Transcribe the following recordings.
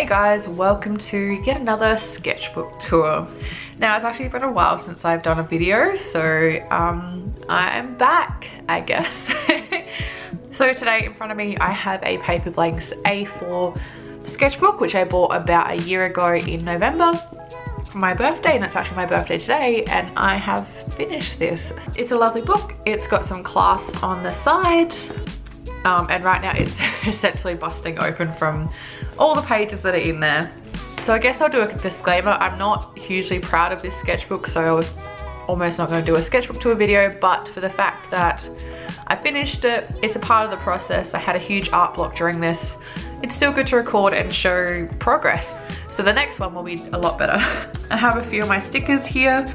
guys, welcome to yet another sketchbook tour. Now it's actually been a while since I've done a video, so I'm back, I guess. So today in front of me I have a Paper Blanks A4 sketchbook which I bought about a year ago in November for my birthday, and it's actually my birthday today, and I have finished this. It's a lovely book. It's got some class on the side. And right now it's essentially busting open from all the pages that are in there. So I guess I'll do a disclaimer. I'm not hugely proud of this sketchbook, so I was almost not going to do a sketchbook tour video, but for the fact that I finished it, it's a part of the process. I had a huge art block during this. It's still good to record and show progress. So the next one will be a lot better. I have a few of my stickers here.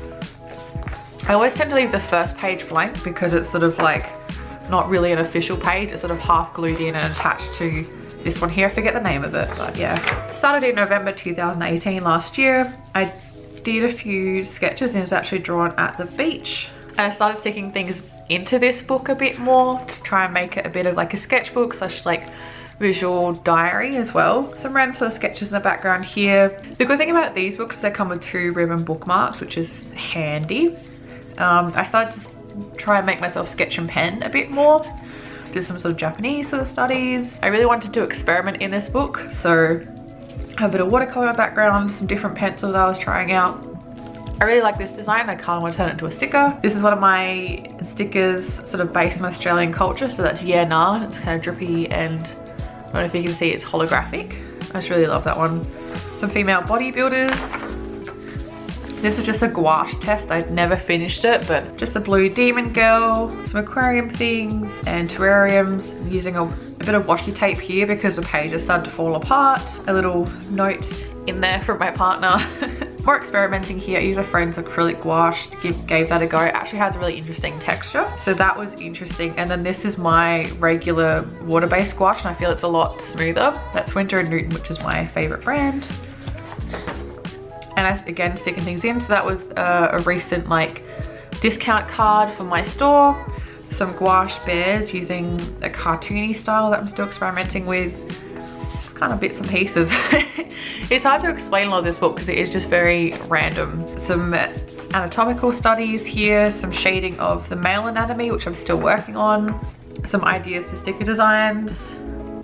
I always tend to leave the first page blank because it's sort of like not really an official page. It's sort of half glued in and attached to this one here. I forget the name of it, but yeah. Started in November 2018 last year. I did a few sketches and it was actually drawn at the beach. And I started sticking things into this book a bit more to try and make it a bit of like a sketchbook slash like visual diary as well. Some random sort of sketches in the background here. The good thing about these books is they come with 2 ribbon bookmarks, which is handy. I started to try and make myself sketch and pen a bit more. Did some sort of Japanese sort of studies. I really wanted to experiment in this book, so I have a bit of watercolour background, some different pencils I was trying out. I really like this design. I kind of want to turn it into a sticker. This is one of my stickers sort of based on Australian culture, so that's yeah nah. It's kind of drippy and I don't know if you can see it's holographic. I just really love that one. Some female bodybuilders. This was just a gouache test. I've never finished it, but just a blue demon girl, some aquarium things and terrariums. I'm using a bit of washi tape here because the pages started to fall apart. A little note in there from my partner. More experimenting here. I use a friend's acrylic gouache, gave that a go. It actually has a really interesting texture, so that was interesting. And then this is my regular water-based gouache, and I feel it's a lot smoother. That's Winter & Newton, which is my favorite brand. And I, again, sticking things in. So that was a recent like discount card from my store. Some gouache bears using a cartoony style that I'm still experimenting with. Just kind of bits and pieces. It's hard to explain a lot of this book because it is just very random. Some anatomical studies here, some shading of the male anatomy, which I'm still working on. Some ideas for sticker designs,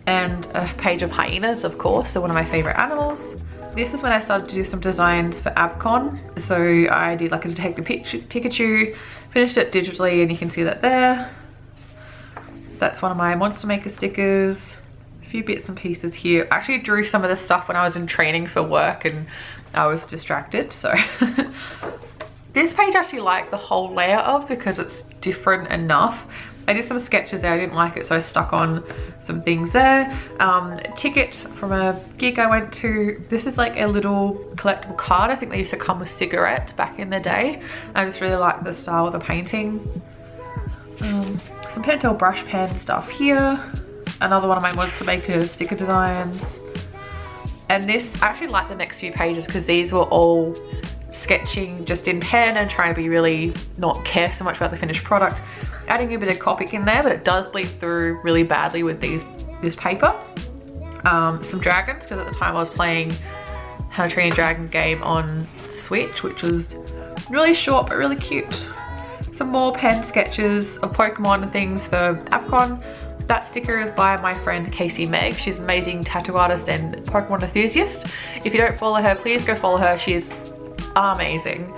and a page of hyenas, of course, so one of my favorite animals. This is when I started to do some designs for AbCon. So I did like a Detective Pikachu, finished it digitally, and you can see that there. That's one of my Monster Maker stickers. A few bits and pieces here. I actually drew some of this stuff when I was in training for work and I was distracted, so. This page I actually like the whole layout of because it's different enough. I did some sketches there, I didn't like it, so I stuck on some things there. A ticket from a gig I went to. This is like a little collectible card. I think they used to come with cigarettes back in the day. I just really like the style of the painting. Some Pentel brush pen stuff here. Another one of my Monster Maker sticker designs. And this, I actually like the next few pages because these were all sketching just in pen and trying to be really not care so much about the finished product. Adding a bit of Copic in there, but it does bleed through really badly with this paper. Some dragons, because at the time I was playing How to Train a Dragon game on Switch, which was really short but really cute. Some more pen sketches of Pokemon and things for AbCon. That sticker is by my friend Casey Meg. She's an amazing tattoo artist and Pokemon enthusiast. If you don't follow her, please go follow her. She's amazing.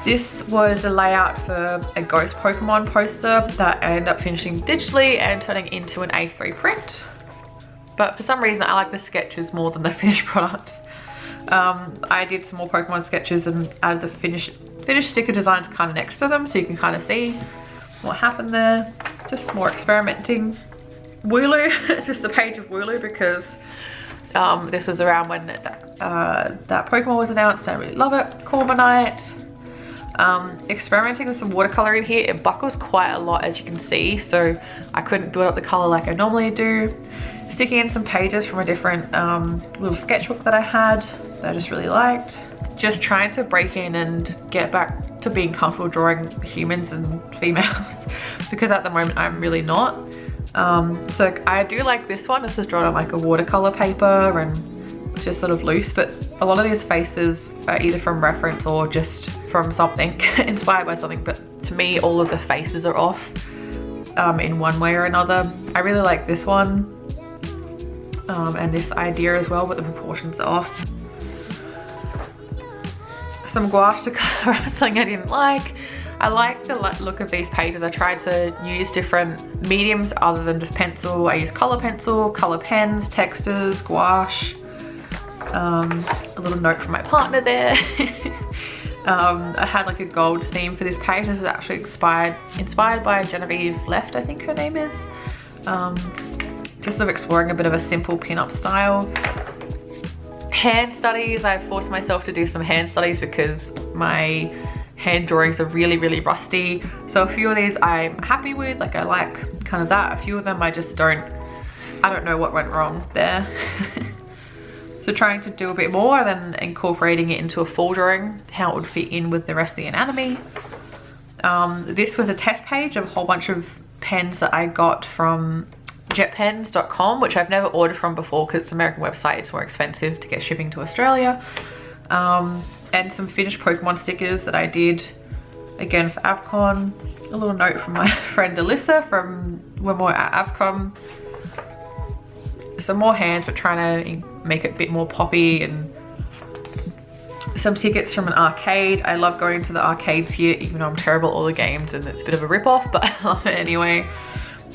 This was a layout for a Ghost Pokemon poster that I ended up finishing digitally and turning into an A3 print. But for some reason I like the sketches more than the finished product. I did some more Pokemon sketches and added the finished sticker designs kind of next to them so you can kind of see what happened there. Just more experimenting. Wooloo, just a page of Wooloo because this was around when that Pokemon was announced. I really love it. Corviknight. Experimenting with some watercolour in here. It buckles quite a lot, as you can see, so I couldn't build up the colour like I normally do. Sticking in some pages from a different little sketchbook that I had that I just really liked. Just trying to break in and get back to being comfortable drawing humans and females because at the moment I'm really not. So I do like this one. This is drawn on like a watercolor paper and just sort of loose, but a lot of these faces are either from reference or just from something, inspired by something, but to me all of the faces are off in one way or another. I really like this one and this idea as well, but the proportions are off. Some gouache to cover up something I didn't like. I like the look of these pages. I tried to use different mediums other than just pencil. I use color pencil, color pens, textures, gouache. A little note from my partner there. I had like a gold theme for this page. This is actually inspired by Genevieve Left, I think her name is. Just sort of exploring a bit of a simple pin-up style. Hand studies, I forced myself to do some hand studies because my hand drawings are really rusty. So a few of these I'm happy with, like I like kind of that. A few of them I just don't know what went wrong there. So trying to do a bit more, then incorporating it into a full drawing, how it would fit in with the rest of the anatomy. This was a test page of a whole bunch of pens that I got from jetpens.com, which I've never ordered from before because it's an American website. It's more expensive to get shipping to Australia. And some finished Pokemon stickers that I did again for AvCon. A little note from my friend Alyssa from when we were at AvCon. Some more hands, but trying to make it a bit more poppy, and some tickets from an arcade. I love going to the arcades here, even though I'm terrible at all the games and it's a bit of a rip-off, but I love it anyway.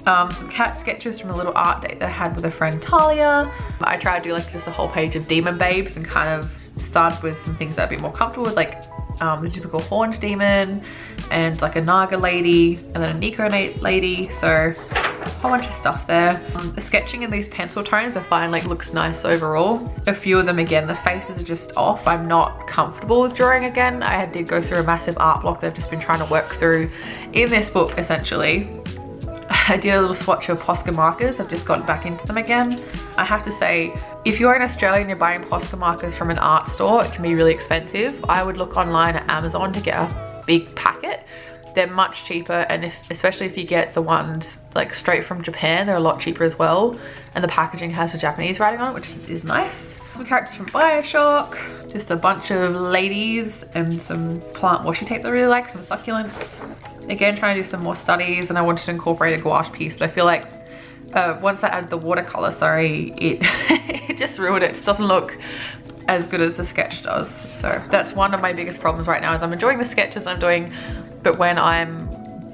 Some cat sketches from a little art date that I had with a friend Talia. I tried to do like just a whole page of demon babes and kind of started with some things that I'd be more comfortable with, like the typical horned demon and like a Naga lady and then a Nico lady. So a whole bunch of stuff there. The sketching in these pencil tones I find like looks nice overall. A few of them, again, the faces are just off. I'm not comfortable with drawing again. I did go through a massive art block that I've just been trying to work through in this book essentially. I did a little swatch of Posca markers. I've just gotten back into them again. I have to say, if you're in Australia and you're buying Posca markers from an art store, it can be really expensive. I would look online at Amazon to get a big packet. They're much cheaper, and especially if you get the ones like straight from Japan, they're a lot cheaper as well. And the packaging has the Japanese writing on it, which is nice. Some characters from BioShock, just a bunch of ladies and some plant washi tape that I really like, some succulents. Again, trying to do some more studies, and I wanted to incorporate a gouache piece, but I feel like once I added the watercolor, it just ruined it. It just doesn't look as good as the sketch does. So that's one of my biggest problems right now, is I'm enjoying the sketches I'm doing, but when I'm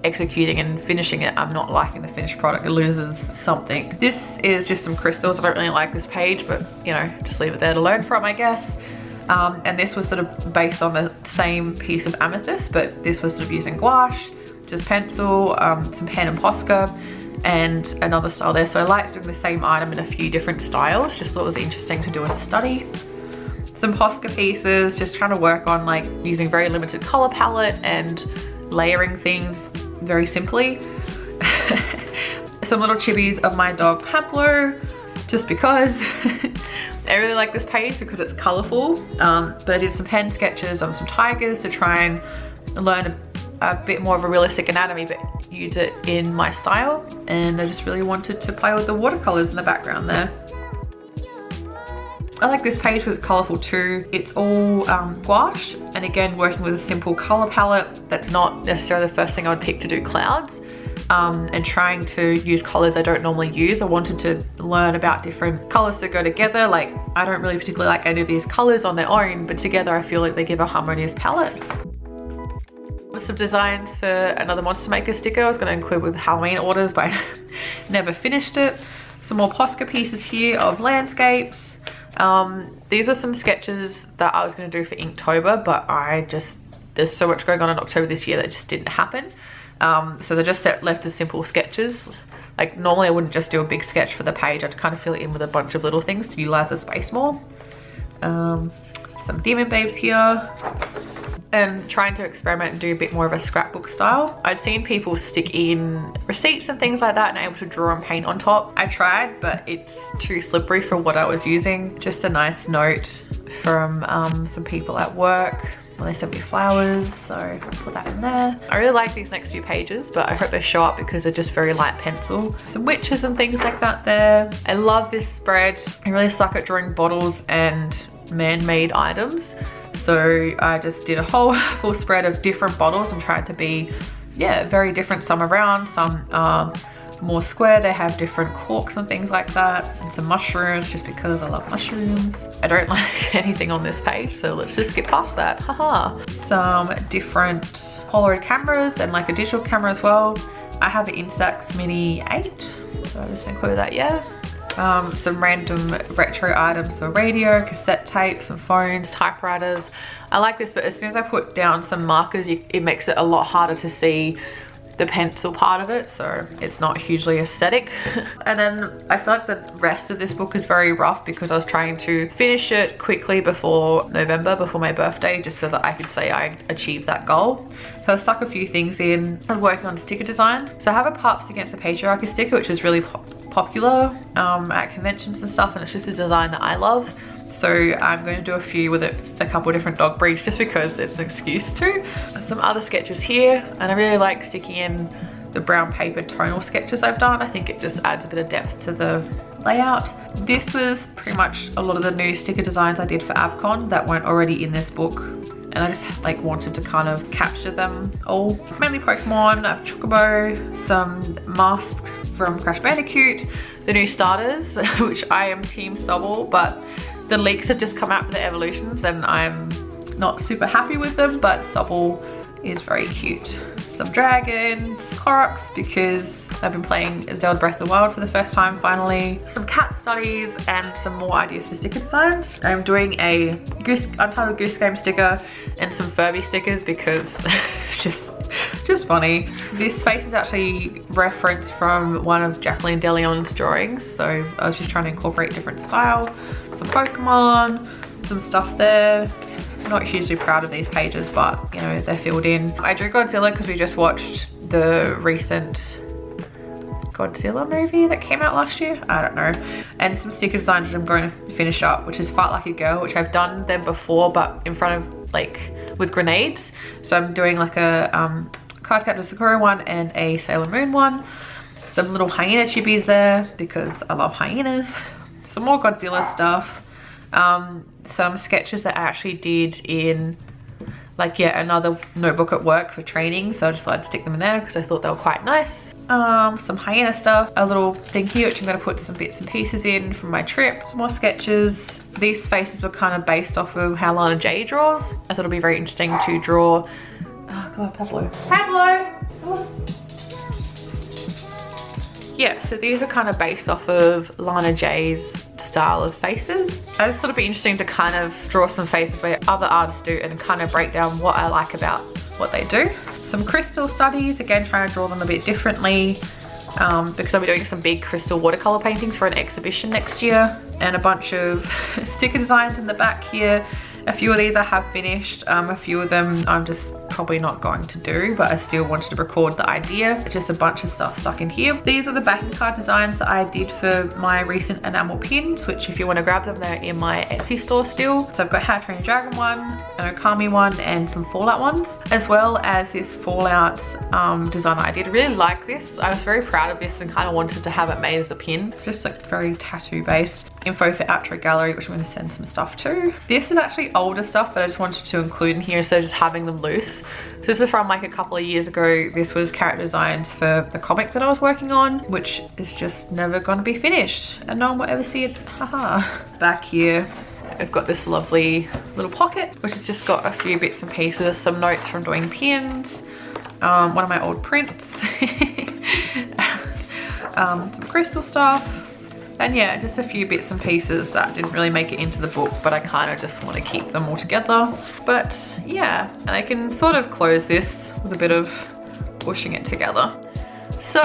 executing and finishing it, I'm not liking the finished product. It loses something. This is just some crystals. I don't really like this page, but you know, just leave it there to learn from, I guess. And this was sort of based on the same piece of amethyst, but this was sort of using gouache, just pencil, some pen and Posca, and another style there. So I liked doing the same item in a few different styles. Just thought it was interesting to do as a study. Some Posca pieces, just trying to work on like using very limited color palette and layering things very simply. Some little chibis of my dog Pablo, just because. I really like this page because it's colorful, but I did some pen sketches on some tigers to try and learn a bit more of a realistic anatomy, but use it in my style. And I just really wanted to play with the watercolors in the background there. I like this page because it's colorful too. It's all gouache, and again, working with a simple color palette. That's not necessarily the first thing I would pick to do clouds. And trying to use colors I don't normally use. I wanted to learn about different colors that go together. Like, I don't really particularly like any of these colors on their own, but together I feel like they give a harmonious palette. With some designs for another Monster Maker sticker I was going to include with Halloween orders, but I never finished it. Some more Posca pieces here of landscapes. These were some sketches that I was going to do for Inktober, but there's so much going on in October this year that it just didn't happen. So they're just left as simple sketches. Like, normally I wouldn't just do a big sketch for the page. I'd kind of fill it in with a bunch of little things to utilize the space more. Some demon babes here. And trying to experiment and do a bit more of a scrapbook style. I'd seen people stick in receipts and things like that and able to draw and paint on top. I tried, but it's too slippery for what I was using. Just a nice note from some people at work. Well, they sent me flowers, so I'll put that in there. I really like these next few pages, but I hope they show up because they're just very light pencil. Some witches and things like that there. I love this spread. I really suck at drawing bottles and man-made items. So I just did a whole full spread of different bottles and tried to be, yeah, very different. Some are round, some are more square. They have different corks and things like that, and some mushrooms just because I love mushrooms. I don't like anything on this page, so let's just skip past that. Haha. Some different Polaroid cameras and like a digital camera as well. I have an Instax Mini 8, so I'll just include that, yeah. Some random retro items, so radio, cassette tape, some phones, typewriters. I like this, but as soon as I put down some markers, it makes it a lot harder to see the pencil part of it, so it's not hugely aesthetic. And then I feel like the rest of this book is very rough because I was trying to finish it quickly before November, before my birthday, just so that I could say I achieved that goal. So I stuck a few things in. I'm working on sticker designs. So I have a Pups Against the Patriarchy sticker, which is really popular at conventions and stuff, and it's just a design that I love. So I'm going to do a few with a couple of different dog breeds just because it's an excuse to. Some other sketches here, and I really like sticking in the brown paper tonal sketches I've done. I think it just adds a bit of depth to the layout. This was pretty much a lot of the new sticker designs I did for AvCon that weren't already in this book, and I just like wanted to kind of capture them all. Mainly Pokemon, I have Chocobo, some masks from Crash Bandicoot, the new starters, which I am Team Sobble, but the leaks have just come out for the evolutions and I'm not super happy with them, but Sobble is very cute. Some dragons, Koroks, because I've been playing Zelda Breath of the Wild for the first time finally. Some cat studies and some more ideas for sticker designs. I'm doing a Untitled Goose Game sticker and some Furby stickers because it's just funny. This face is actually referenced from one of Jacqueline DeLeon's drawings, so I was just trying to incorporate different style. Some Pokemon, some stuff there. I'm not hugely proud of these pages, but you know, they're filled in. I drew Godzilla because we just watched the recent Godzilla movie that came out last year. I don't know. And some sticker designs that I'm going to finish up, which is Fight Like a Girl, which I've done them before, but in front of like with grenades. So I'm doing like a Cardcaptor Sakura one and a Sailor Moon one. Some little hyena chibis there because I love hyenas. Some more Godzilla stuff. Some sketches that I actually did in like, yeah, another notebook at work for training, so I decided to stick them in there because I thought they were quite nice. Some hyena stuff, a little thing here which I'm going to put some bits and pieces in from my trip. Some more sketches. These faces were kind of based off of how Lana J draws. I thought it'd be very interesting to draw. Oh god, Pablo. Pablo! Oh. Yeah, so these are kind of based off of Lana J's style of faces. I just thought it'd be interesting to kind of draw some faces where other artists do and kind of break down what I like about what they do. Some crystal studies, again trying to draw them a bit differently because I'll be doing some big crystal watercolor paintings for an exhibition next year, and a bunch of sticker designs in the back here. A few of these I have finished, a few of them I'm just probably not going to do, but I still wanted to record the idea. Just a bunch of stuff stuck in here. These are the backing card designs that I did for my recent enamel pins, which if you want to grab them, they're in my Etsy store still. So I've got How to Train Your Dragon one, an Okami one, and some Fallout ones, as well as this Fallout design I did. I really like this. I was very proud of this and kind of wanted to have it made as a pin. It's just like very tattoo based. Info for Outro Gallery, which I'm going to send some stuff to. This is actually older stuff, but I just wanted to include in here instead of just having them loose. So this is from like a couple of years ago. This was character designs for the comic that I was working on, which is just never going to be finished and no one will ever see it. Haha. Back here I've got this lovely little pocket which has just got a few bits and pieces, some notes from doing pins, one of my old prints, some crystal stuff. And yeah, just a few bits and pieces that didn't really make it into the book, but I kind of just want to keep them all together. But yeah, and I can sort of close this with a bit of pushing it together. So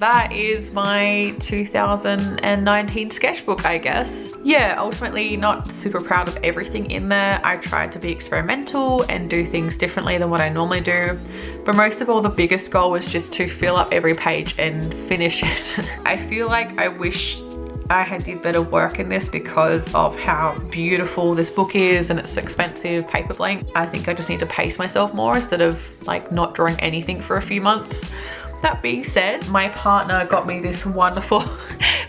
that is my 2019 sketchbook, I guess. Yeah, ultimately not super proud of everything in there. I tried to be experimental and do things differently than what I normally do. But most of all, the biggest goal was just to fill up every page and finish it. I feel like I wish I did better work in this because of how beautiful this book is, and it's expensive paper blank. I think I just need to pace myself more instead of like not drawing anything for a few months. That being said, my partner got me this wonderful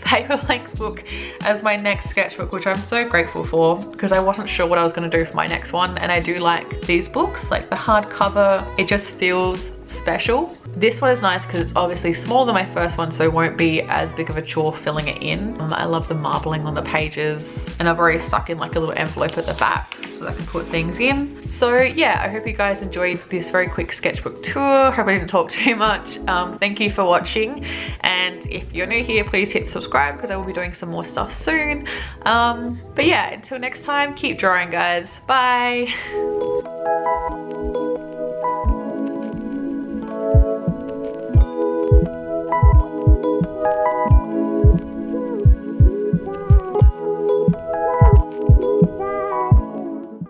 paper blanks book as my next sketchbook, which I'm so grateful for because I wasn't sure what I was going to do for my next one, and I do like these books, like the hardcover. It just feels special. This one is nice because it's obviously smaller than my first one, so it won't be as big of a chore filling it in. I love the marbling on the pages, and I've already stuck in like a little envelope at the back so I can put things in. So yeah, I hope you guys enjoyed this very quick sketchbook tour. Hope I didn't talk too much. Thank you for watching, and if you're new here, please hit subscribe because I will be doing some more stuff soon. But yeah, until next time, keep drawing, guys. Bye.